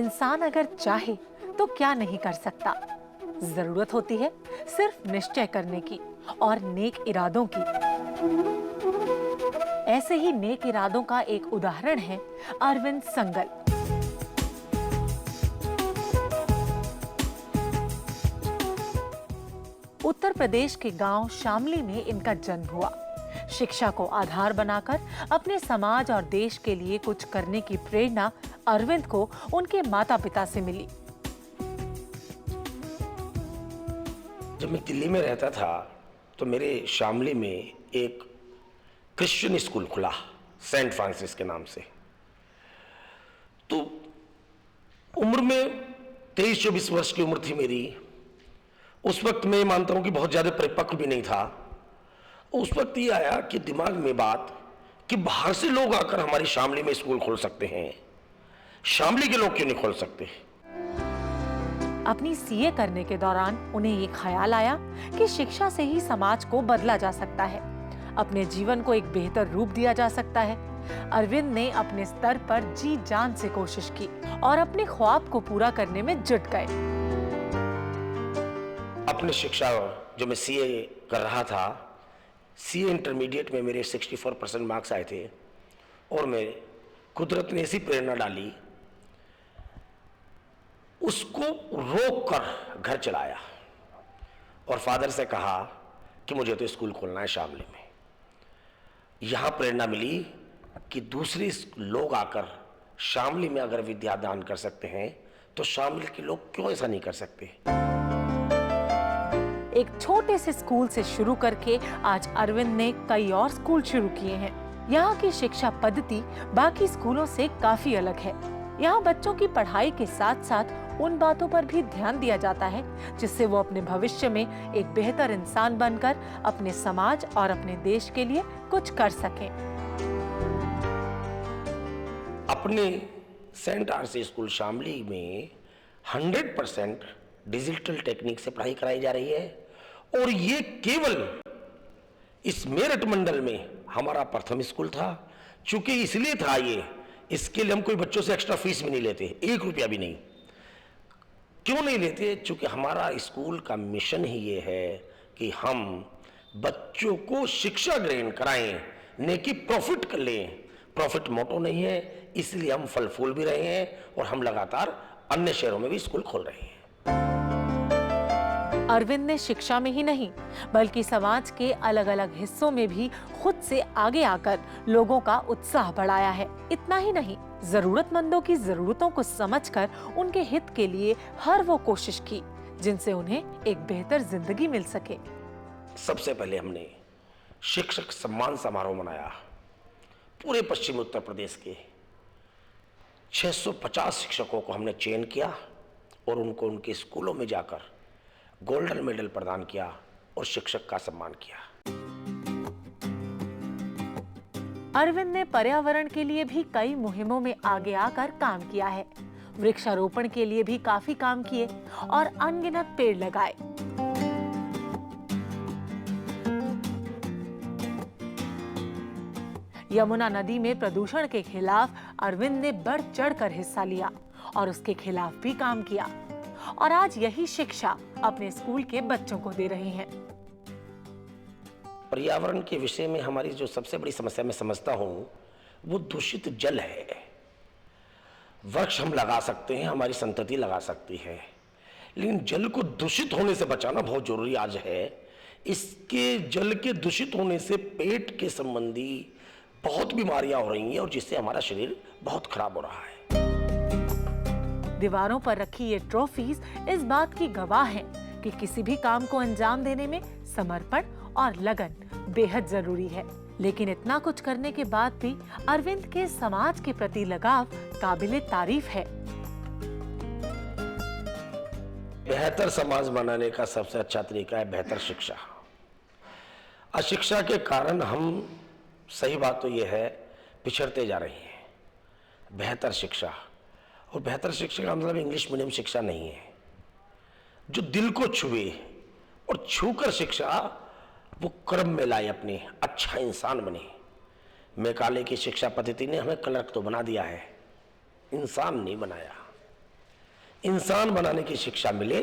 इंसान अगर चाहे तो क्या नहीं कर सकता। जरूरत होती है सिर्फ निश्चय करने की और नेक इरादों की। ऐसे ही नेक इरादों का एक उदाहरण है अरविंद संगल। उत्तर प्रदेश के गांव शामली में इनका जन्म हुआ। शिक्षा को आधार बनाकर अपने समाज और देश के लिए कुछ करने की प्रेरणा अरविंद को उनके माता-पिता से मिली। जब मैं दिल्ली में रहता था तो मेरे शामली में एक क्रिश्चियन स्कूल खुला, सेंट फ्रांसिस के नाम से। तो उम्र में 23-24 वर्ष की उम्र थी मेरी। उस वक्त मैं मानता हूं कि बहुत ज्यादा परिपक्व भी नहीं था। उस वक्त ये आया कि दिमाग में बात कि बाहर से लोग आकर हमारी शामली में स्कूल खोल सकते हैं, शामली के लोग क्यों नहीं खोल सकते। अपनी सीए करने के दौरान उन्हें ये ख्याल आया कि शिक्षा से ही समाज को बदला जा सकता है, अपने जीवन को एक बेहतर रूप दिया जा सकता है। अरविंद ने अपने स्तर पर जी जान से कोशिश की और अपने ख्वाब को पूरा करने में जुट गए। अपनी शिक्षा जो मैं सीए कर रहा था, सीए इंटरमीडिएट में मेरे 64% मार्क्स आए थे और मैं कुदरत ने ऐसी प्रेरणा डाली, उसको रोक कर घर चलाया और फादर से कहा कि मुझे तो स्कूल खोलना है शामली में। यहां प्रेरणा मिली कि दूसरे लोग आकर शामली में अगर विद्यादान कर सकते हैं तो शामली के लोग क्यों ऐसा नहीं कर सकते। एक छोटे से स्कूल से शुरू करके आज अरविंद ने कई और स्कूल शुरू किए हैं। यहाँ की शिक्षा पद्धति बाकी स्कूलों से काफी अलग है। यहाँ बच्चों की पढ़ाई के साथ साथ उन बातों पर भी ध्यान दिया जाता है जिससे वो अपने भविष्य में एक बेहतर इंसान बनकर अपने समाज और अपने देश के लिए कुछ कर सकें। अपने सेंट आरसी स्कूल शामली में 100% डिजिटल टेक्निक से पढ़ाई कराई जा रही है और ये केवल इस मेरठ मंडल में हमारा प्रथम स्कूल था। चूंकि इसलिए था ये, इसके लिए हम कोई बच्चों से एक्स्ट्रा फीस भी नहीं लेते, 1 रुपया भी नहीं। क्यों नहीं लेते? चूंकि हमारा स्कूल का मिशन ही ये है कि हम बच्चों को शिक्षा ग्रहण कराएं, न कि प्रॉफिट कर लें। प्रॉफिट मोटो नहीं है, इसलिए हम फल फूल भी रहे हैं और हम लगातार अन्य शहरों में भी स्कूल खोल रहे हैं। अरविंद ने शिक्षा में ही नहीं बल्कि समाज के अलग अलग हिस्सों में भी खुद से आगे आकर लोगों का उत्साह बढ़ाया है। इतना ही नहीं, जरूरतमंदों की जरूरतों को समझकर उनके हित के लिए हर वो कोशिश की जिनसे उन्हें एक बेहतर जिंदगी मिल सके। सबसे पहले हमने शिक्षक सम्मान समारोह मनाया। पूरे पश्चिमी उत्तर प्रदेश के 650 शिक्षकों को हमने चयन किया और उनको उनके स्कूलों में जाकर गोल्डन मेडल प्रदान किया और शिक्षक का सम्मान किया। अरविंद ने पर्यावरण के लिए भी कई मुहिमों में आगे आकर काम किया है। वृक्षारोपण के लिए भी काफी काम किए और अनगिनत पेड़ लगाए। यमुना नदी में प्रदूषण के खिलाफ अरविंद ने बढ़ चढ़कर हिस्सा लिया और उसके खिलाफ भी काम किया और आज यही शिक्षा अपने स्कूल के बच्चों को दे रहे हैं। पर्यावरण के विषय में हमारी जो सबसे बड़ी समस्या मैं समझता हूं वो दूषित जल है। वृक्ष हम लगा सकते हैं, हमारी संतति लगा सकती है, लेकिन जल को दूषित होने से बचाना बहुत जरूरी आज है। इसके जल के दूषित होने से पेट के संबंधी बहुत बीमारियां हो रही हैं और जिससे हमारा शरीर बहुत खराब हो रहा है। दीवारों पर रखी ये ट्रॉफीज इस बात की गवाह हैं कि किसी भी काम को अंजाम देने में समर्पण और लगन बेहद जरूरी है। लेकिन इतना कुछ करने के बाद भी अरविंद के समाज के प्रति लगाव काबिले तारीफ है। बेहतर समाज बनाने का सबसे अच्छा तरीका है बेहतर शिक्षा। अशिक्षा के कारण हम, सही बात तो यह है, पिछड़ते जा रहे हैं। बेहतर शिक्षा, और बेहतर शिक्षा का मतलब इंग्लिश मीडियम शिक्षा नहीं है, जो दिल को छुए और छूकर शिक्षा वो कर्म में लाए, अपने अच्छा इंसान बने। मैकाले की शिक्षा पद्धति ने हमें क्लर्क तो बना दिया है, इंसान नहीं बनाया। इंसान बनाने की शिक्षा मिले,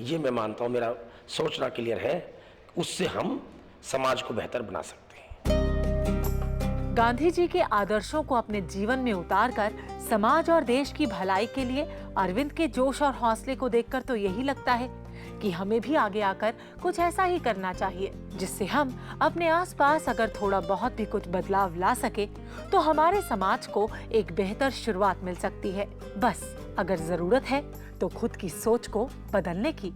ये मैं मानता हूं, मेरा सोचना क्लियर है, उससे हम समाज को बेहतर बना सकते हैं। गांधी जी के आदर्शों को अपने जीवन में उतारकर समाज और देश की भलाई के लिए अरविंद के जोश और हौसले को देखकर तो यही लगता है कि हमें भी आगे आकर कुछ ऐसा ही करना चाहिए, जिससे हम अपने आसपास अगर थोड़ा बहुत भी कुछ बदलाव ला सके तो हमारे समाज को एक बेहतर शुरुआत मिल सकती है। बस अगर जरूरत है तो खुद की सोच को बदलने की।